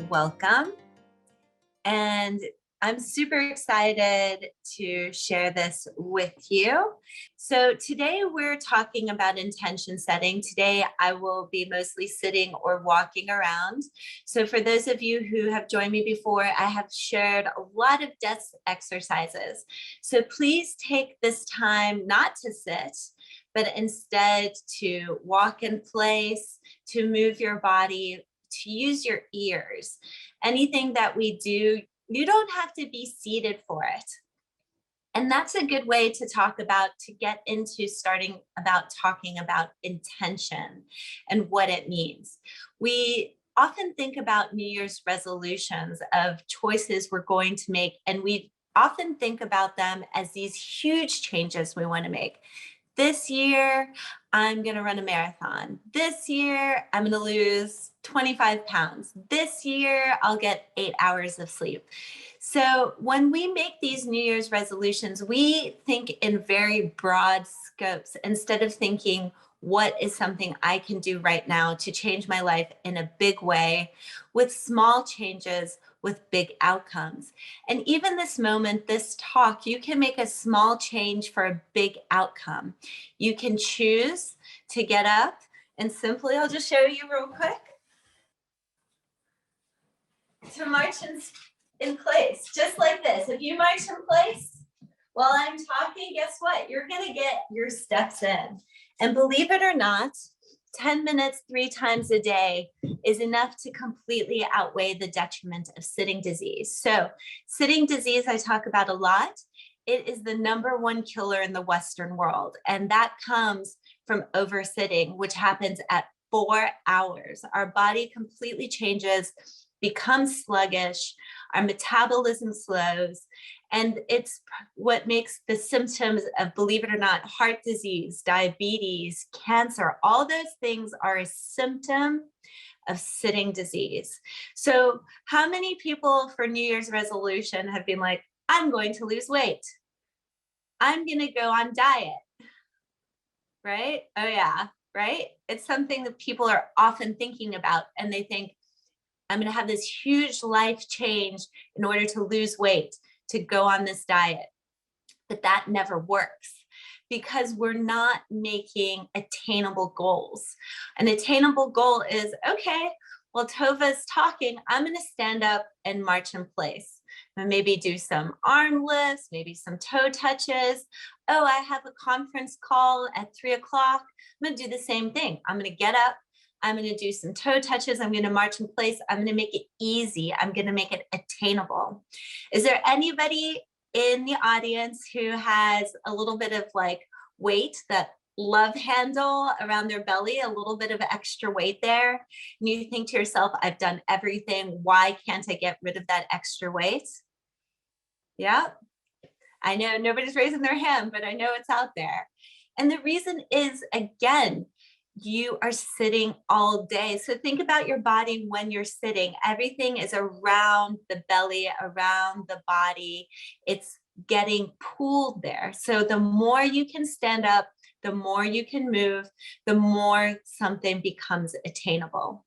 welcome. And I'm super excited to share this with you. So today we're talking about intention setting. Today I will be mostly sitting or walking around. So for those of you who have joined me before, I have shared a lot of desk exercises. So please take this time not to sit, but instead to walk in place, to move your body, to use your ears. Anything that we do, you don't have to be seated for it. And that's a good way to get into starting about talking about intention and what it means. We often think about New Year's resolutions of choices we're going to make, and we often think about them as these huge changes we want to make. This year, I'm going to run a marathon. This year, I'm going to lose 25 pounds. This year, I'll get 8 hours of sleep. So when we make these New Year's resolutions, we think in very broad scopes instead of thinking, what is something I can do right now to change my life in a big way with small changes with big outcomes. And even this moment, this talk, you can make a small change for a big outcome. You can choose to get up and simply, I'll just show you real quick, to march in place, just like this. If you march in place while I'm talking, guess what? You're going to get your steps in. And believe it or not, 10 minutes 3 times a day is enough to completely outweigh the detriment of sitting disease. So sitting disease, I talk about a lot. It is the #1 killer in the Western world. And that comes from oversitting, which happens at 4 hours. Our body completely changes, becomes sluggish, our metabolism slows, and it's what makes the symptoms of, believe it or not, heart disease, diabetes, cancer, all those things are a symptom of sitting disease. So how many people for New Year's resolution have been like, I'm going to lose weight. I'm going to go on diet, right? Oh yeah, right? It's something that people are often thinking about, and they think, I'm going to have this huge life change in order to lose weight, to go on this diet. But that never works because we're not making attainable goals. An attainable goal is, okay, well, Tovah's talking, I'm going to stand up and march in place. And maybe do some arm lifts, maybe some toe touches. Oh, I have a conference call at 3 o'clock. I'm going to do the same thing. I'm going to get up. I'm going to do some toe touches. I'm going to march in place. I'm going to make it easy. I'm going to make it attainable. Is there anybody in the audience who has a little bit of like weight, that love handle around their belly, a little bit of extra weight there? And you think to yourself, I've done everything. Why can't I get rid of that extra weight? Yeah, I know nobody's raising their hand, but I know it's out there. And the reason is, again, you are sitting all day. So think about your body when you're sitting. Everything is around the belly, around the body. It's getting pooled there. So the more you can stand up, the more you can move, the more something becomes attainable.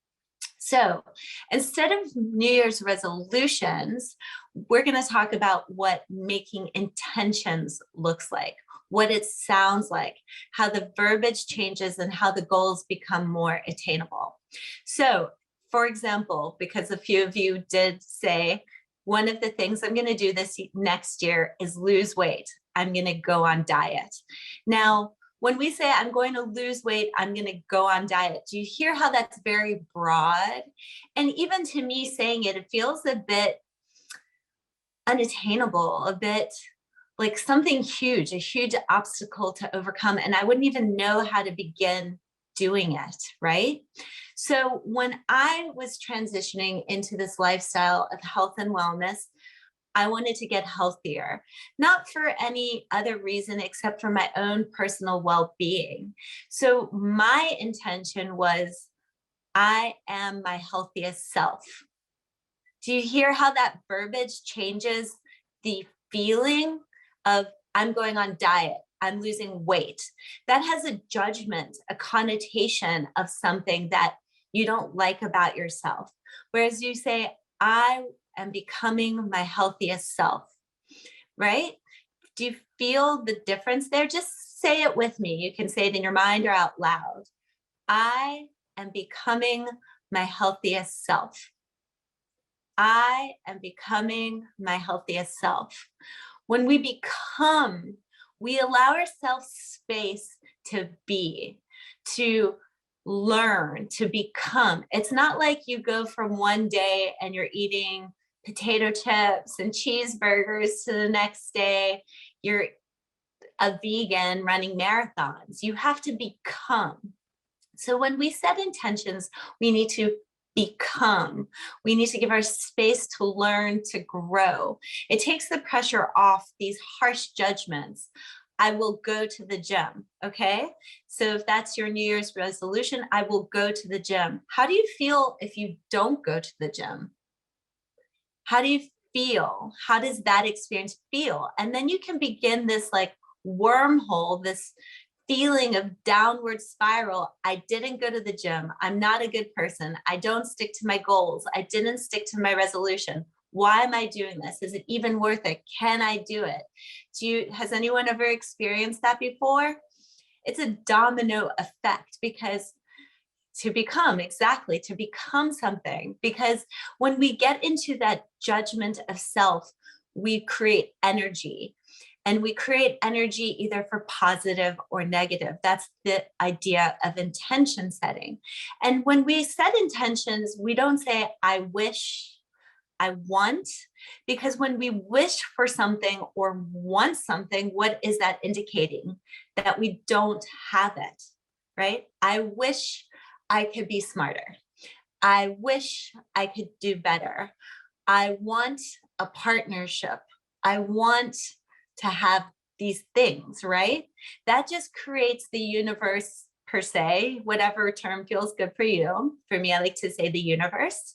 So instead of New Year's resolutions, we're going to talk about what making intentions looks like, what it sounds like, how the verbiage changes, and how the goals become more attainable. So, for example, because a few of you did say, one of the things I'm going to do this next year is lose weight. I'm going to go on diet. Now, when we say I'm going to lose weight, I'm going to go on diet, do you hear how that's very broad? And even to me saying it, it feels a bit unattainable, a bit like something huge, a huge obstacle to overcome. And I wouldn't even know how to begin doing it, right? So when I was transitioning into this lifestyle of health and wellness, I wanted to get healthier, not for any other reason except for my own personal well-being. So my intention was, I am my healthiest self. Do you hear how that verbiage changes the feeling of I'm going on diet, I'm losing weight? That has a judgment, a connotation of something that you don't like about yourself. Whereas you say, I am becoming my healthiest self, right? Do you feel the difference there? Just say it with me. You can say it in your mind or out loud. I am becoming my healthiest self. I am becoming my healthiest self. When we become, we allow ourselves space to be, to learn, to become. It's not like you go from one day and you're eating potato chips and cheeseburgers to the next day you're a vegan running marathons. You have to become. So when we set intentions, we need to become. We need to give our space to learn, to grow. It takes the pressure off these harsh judgments. I will go to the gym. Okay. So if that's your New Year's resolution, I will go to the gym. How do you feel if you don't go to the gym? How do you feel? How does that experience feel? And then you can begin this like wormhole, this feeling of downward spiral. I didn't go to the gym. I'm not a good person. I don't stick to my goals. I didn't stick to my resolution. Why am I doing this? Is it even worth it? Can I do it? Has anyone ever experienced that before? It's a domino effect because to become something, because when we get into that judgment of self, we create energy. And we create energy either for positive or negative. That's the idea of intention setting. And when we set intentions, we don't say, I wish, I want, because when we wish for something or want something, what is that indicating? That we don't have it, right? I wish I could be smarter. I wish I could do better. I want a partnership. I want to have these things, right? That just creates the universe per se, whatever term feels good for you. For me, I like to say the universe.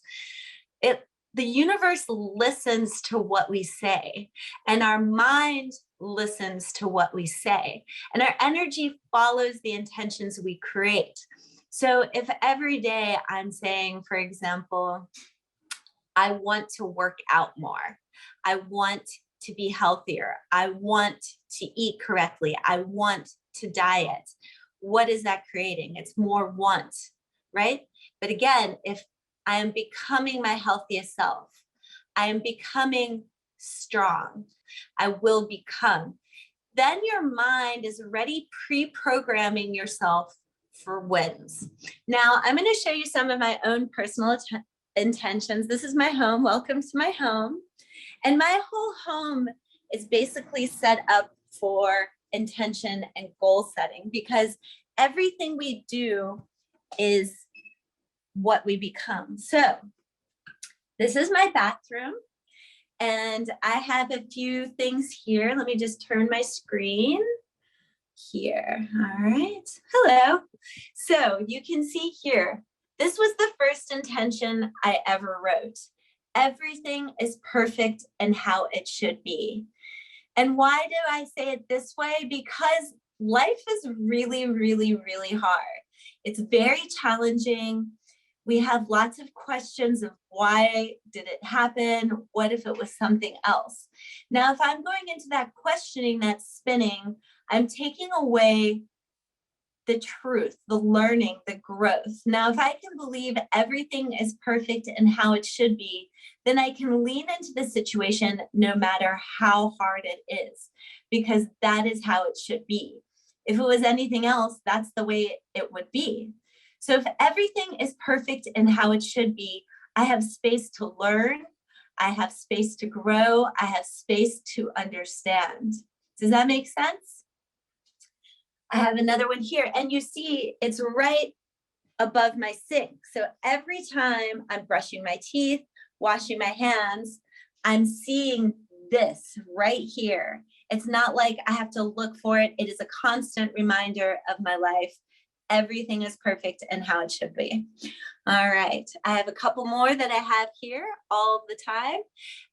The universe listens to what we say, and our mind listens to what we say, and our energy follows the intentions we create. So if every day I'm saying, for example, I want to work out more, I want to be healthier, I want to eat correctly, I want to diet, what is that creating? It's more want, right? But again, if I am becoming my healthiest self, I am becoming strong, I will become, then your mind is already pre-programming yourself for wins. Now, I'm going to show you some of my own personal intentions. This is my home. Welcome to my home. And my whole home is basically set up for intention and goal setting, because everything we do is what we become. So this is my bathroom, and I have a few things here. Let me just turn my screen here. All right. Hello. So you can see here, this was the first intention I ever wrote. Everything is perfect and how it should be. And why do I say it this way? Because life is really, really, really hard. It's very challenging. We have lots of questions of why did it happen? What if it was something else? Now, if I'm going into that questioning, that spinning, I'm taking away the truth, the learning, the growth. Now, if I can believe everything is perfect and how it should be, then I can lean into the situation no matter how hard it is, because that is how it should be. If it was anything else, that's the way it would be. So if everything is perfect and how it should be, I have space to learn, I have space to grow, I have space to understand. Does that make sense? I have another one here, and you see it's right above my sink. So every time I'm brushing my teeth, washing my hands, I'm seeing this right here. It's not like I have to look for it. It is a constant reminder of my life. Everything is perfect and how it should be. All right, I have a couple more that I have here all the time.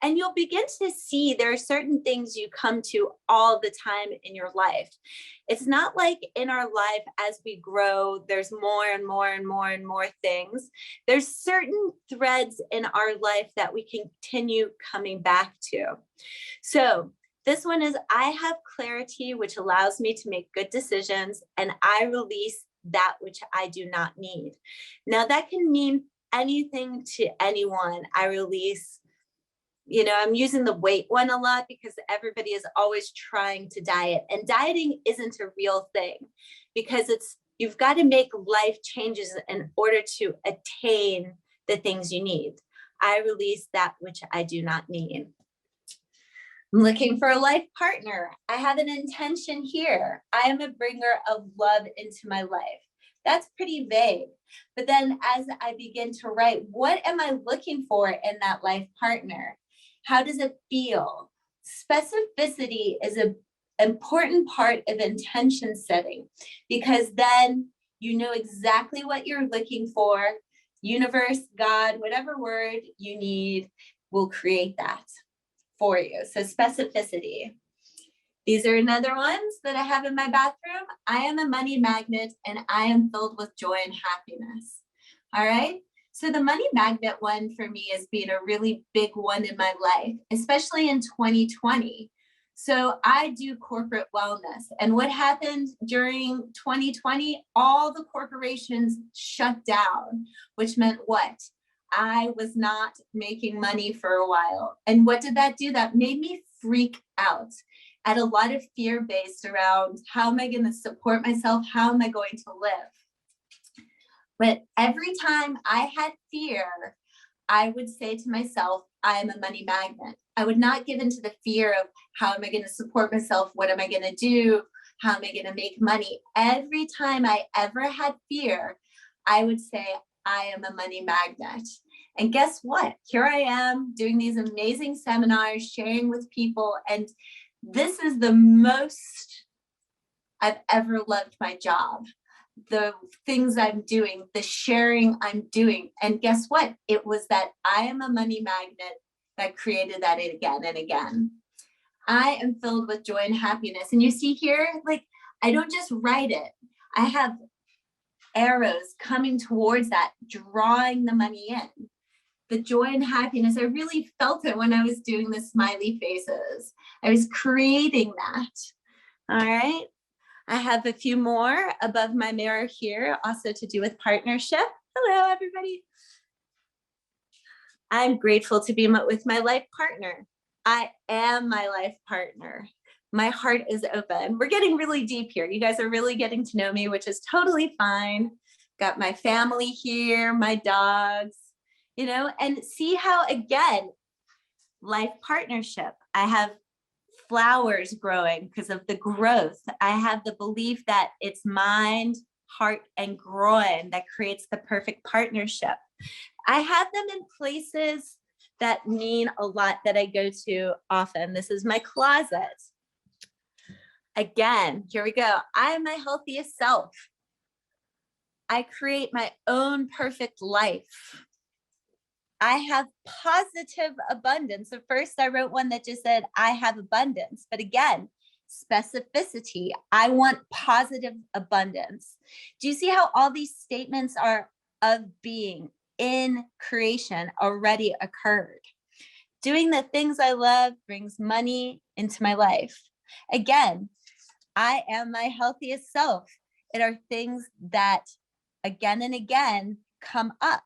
And you'll begin to see there are certain things you come to all the time in your life. It's not like in our life as we grow, there's more and more and more and more things. There's certain threads in our life that we continue coming back to. So this one is, I have clarity, which allows me to make good decisions, and I release that which I do not need. Now, that can mean anything to anyone. I release, I'm using the weight one a lot because everybody is always trying to diet, and dieting isn't a real thing because you've got to make life changes in order to attain the things you need. I release that which I do not need. I'm looking for a life partner. I have an intention here. I am a bringer of love into my life. That's pretty vague. But then as I begin to write, what am I looking for in that life partner? How does it feel? Specificity is an important part of intention setting because then you know exactly what you're looking for. Universe, God, whatever word you need will create that for you. So specificity. These are another ones that I have in my bathroom. I am a money magnet and I am filled with joy and happiness. All right. So the money magnet one for me has been a really big one in my life, especially in 2020. So I do corporate wellness. And what happened during 2020? All the corporations shut down, which meant what? I was not making money for a while. And what did that do? That made me freak out. I had a lot of fear based around how am I going to support myself? How am I going to live? But every time I had fear, I would say to myself, I am a money magnet. I would not give into the fear of how am I going to support myself? What am I going to do? How am I going to make money? Every time I ever had fear, I would say, I am a money magnet. And guess what? Here I am doing these amazing seminars, sharing with people. And this is the most I've ever loved my job. The things I'm doing, the sharing I'm doing. And guess what? It was that I am a money magnet that created that again and again. I am filled with joy and happiness. And you see here, like, I don't just write it. I have arrows coming towards that, drawing the money in. The joy and happiness, I really felt it when I was doing the smiley faces. I was creating that. All right. I have a few more above my mirror here, also to do with partnership. Hello, everybody. I'm grateful to be with my life partner. I am my life partner. My heart is open. We're getting really deep here. You guys are really getting to know me, which is totally fine. Got my family here, my dogs, and see how, again, life partnership. I have flowers growing because of the growth. I have the belief that it's mind, heart, and groin that creates the perfect partnership. I have them in places that mean a lot that I go to often. This is my closet. Again, here we go. I am my healthiest self. I create my own perfect life. I have positive abundance. So first I wrote one that just said, I have abundance. But again, specificity. I want positive abundance. Do you see how all these statements are of being in creation already occurred? Doing the things I love brings money into my life. Again, I am my healthiest self. It are things that again and again come up.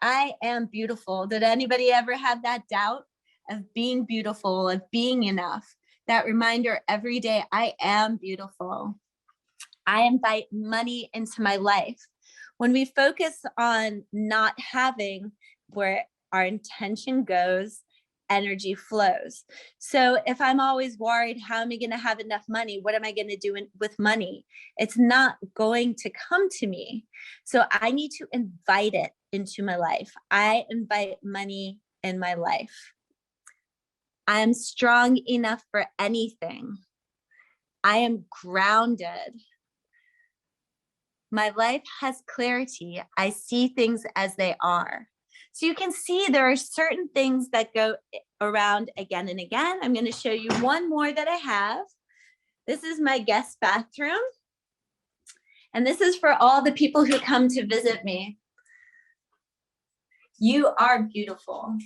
I am beautiful. Did anybody ever have that doubt of being beautiful, of being enough? That reminder every day, I am beautiful. I invite money into my life. When we focus on not having, where our intention goes, energy flows. So if I'm always worried, how am I going to have enough money? What am I going to do with money? It's not going to come to me. So I need to invite it into my life. I invite money in my life. I am strong enough for anything. I am grounded. My life has clarity. I see things as they are. So you can see there are certain things that go around again and again. I'm going to show you one more that I have. This is my guest bathroom. And this is for all the people who come to visit me. You are beautiful.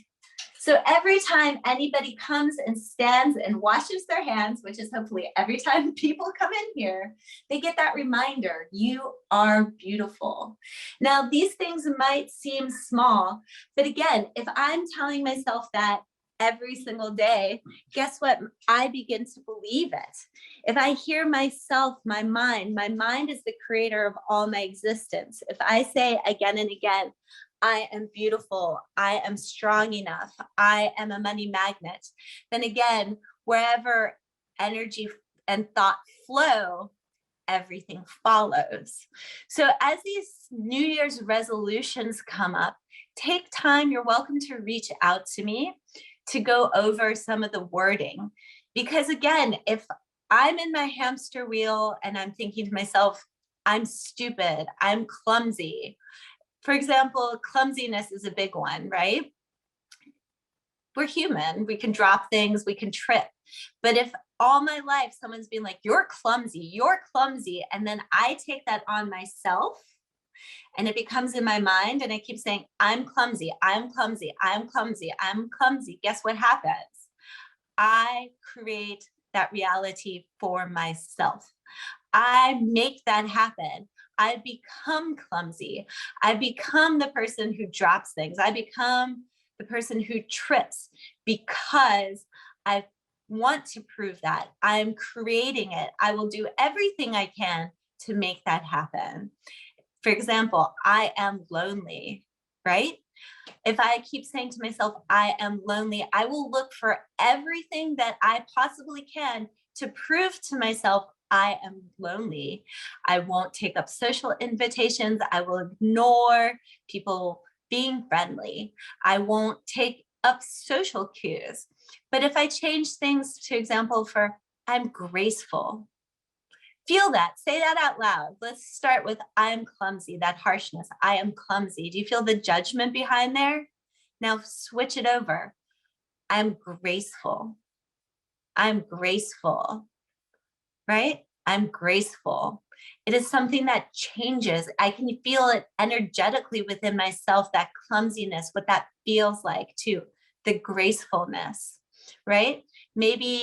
So every time anybody comes and stands and washes their hands, which is hopefully every time people come in here, they get that reminder, you are beautiful. Now, these things might seem small, but again, if I'm telling myself that every single day, guess what? I begin to believe it. If I hear myself, my mind is the creator of all my existence. If I say again and again, I am beautiful, I am strong enough, I am a money magnet, then again, wherever energy and thought flow, everything follows. So as these New Year's resolutions come up, take time. You're welcome to reach out to me to go over some of the wording. Because again, if I'm in my hamster wheel and I'm thinking to myself, I'm stupid, I'm clumsy. For example, clumsiness is a big one, right? We're human, we can drop things, we can trip. But if all my life someone's been like, you're clumsy, and then I take that on myself and it becomes in my mind and I keep saying, I'm clumsy, guess what happens? I create that reality for myself. I make that happen. I become clumsy. I become the person who drops things. I become the person who trips because I want to prove that. I'm creating it. I will do everything I can to make that happen. For example, I am lonely, right? If I keep saying to myself, I am lonely, I will look for everything that I possibly can to prove to myself I am lonely. I won't take up social invitations. I will ignore people being friendly. I won't take up social cues. But if I change things, to example, for I'm graceful, feel that, say that out loud. Let's start with I'm clumsy, that harshness. I am clumsy. Do you feel the judgment behind there? Now switch it over. I'm graceful. I'm graceful, right? I'm graceful. It is something that changes. I can feel it energetically within myself, that clumsiness, what that feels like too, the gracefulness, right? Maybe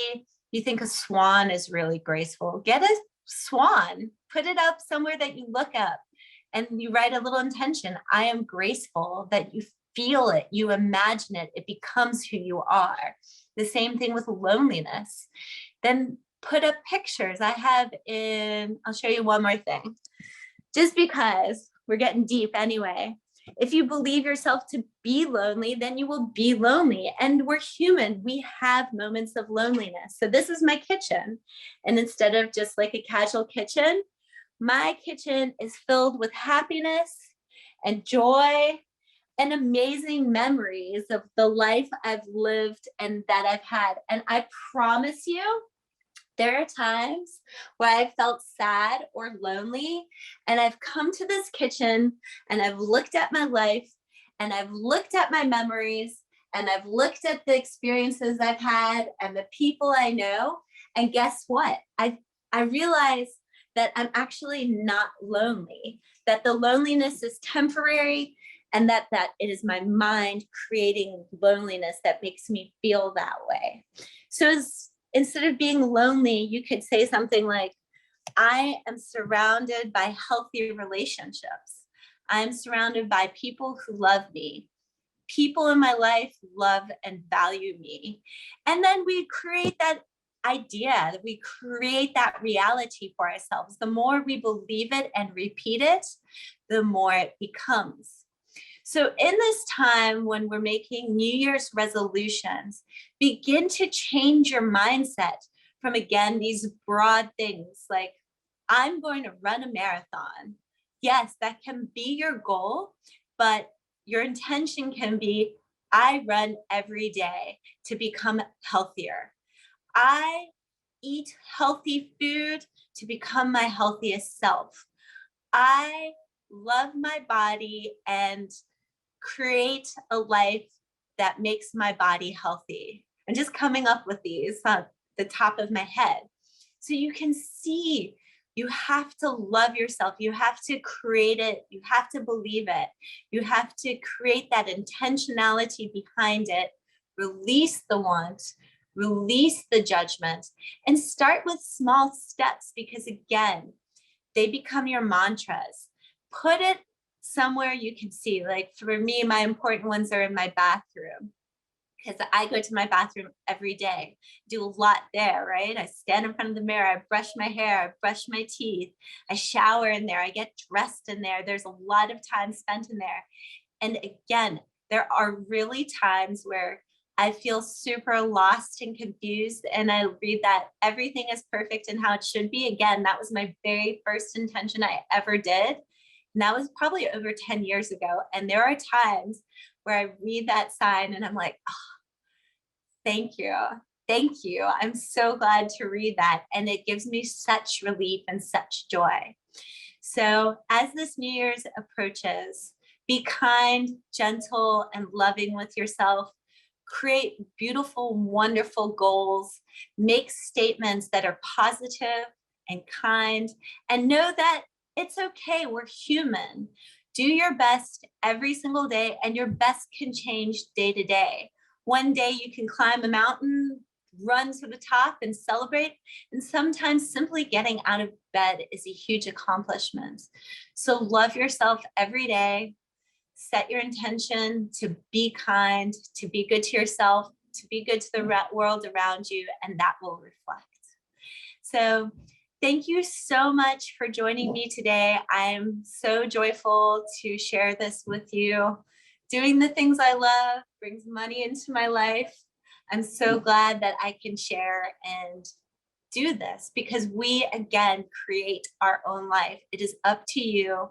you think a swan is really graceful. Get a swan, put it up somewhere that you look up and you write a little intention. I am graceful, that you feel it, you imagine it, it becomes who you are. The same thing with loneliness. Then put up pictures. I'll show you one more thing, just because we're getting deep anyway. If you believe yourself to be lonely, then you will be lonely. And we're human. We have moments of loneliness. So this is my kitchen. And instead of just like a casual kitchen, my kitchen is filled with happiness and joy and amazing memories of the life I've lived and that I've had. And I promise you, there are times where I felt sad or lonely, and I've come to this kitchen and I've looked at my life and I've looked at my memories and I've looked at the experiences I've had and the people I know. And guess what? I realize that I'm actually not lonely, that the loneliness is temporary and that it is my mind creating loneliness that makes me feel that way. So instead of being lonely, you could say something like, I am surrounded by healthy relationships. I'm surrounded by people who love me. People in my life love and value me. And then we create that idea, we create that reality for ourselves. The more we believe it and repeat it, the more it becomes. So in this time when we're making New Year's resolutions, begin to change your mindset from, again, these broad things like, I'm going to run a marathon. Yes, that can be your goal, but your intention can be, I run every day to become healthier. I eat healthy food to become my healthiest self. I love my body and create a life that makes my body healthy. I'm just coming up with these on the top of my head. So you can see you have to love yourself. You have to create it. You have to believe it. You have to create that intentionality behind it. Release the want, release the judgment, and start with small steps because, again, they become your mantras. Put it somewhere you can see. Like for me, my important ones are in my bathroom because I go to my bathroom every day, do a lot there, right? I stand in front of the mirror, I brush my hair, I brush my teeth, I shower in there, I get dressed in there. There's a lot of time spent in there. And again, there are really times where I feel super lost and confused. And I read that everything is perfect and how it should be. Again, that was my very first intention I ever did. And that was probably over 10 years ago. And there are times where I read that sign and I'm like, oh, thank you. Thank you. I'm so glad to read that. And it gives me such relief and such joy. So as this New Year's approaches, be kind, gentle, and loving with yourself. Create beautiful, wonderful goals. Make statements that are positive and kind, and know that it's okay. We're human. Do your best every single day, and your best can change day to day. One day you can climb a mountain, run to the top and celebrate. And sometimes simply getting out of bed is a huge accomplishment. So love yourself every day. Set your intention to be kind, to be good to yourself, to be good to the world around you, and that will reflect. So thank you so much for joining me today. I'm so joyful to share this with you. Doing the things I love brings money into my life. I'm so glad that I can share and do this because we, again, create our own life. It is up to you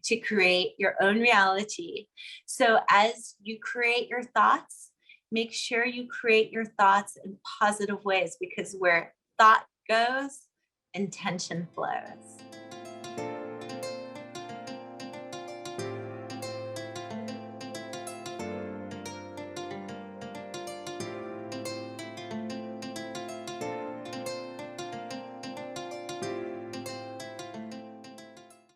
to create your own reality. So as you create your thoughts, make sure you create your thoughts in positive ways because where thought goes, intention flows.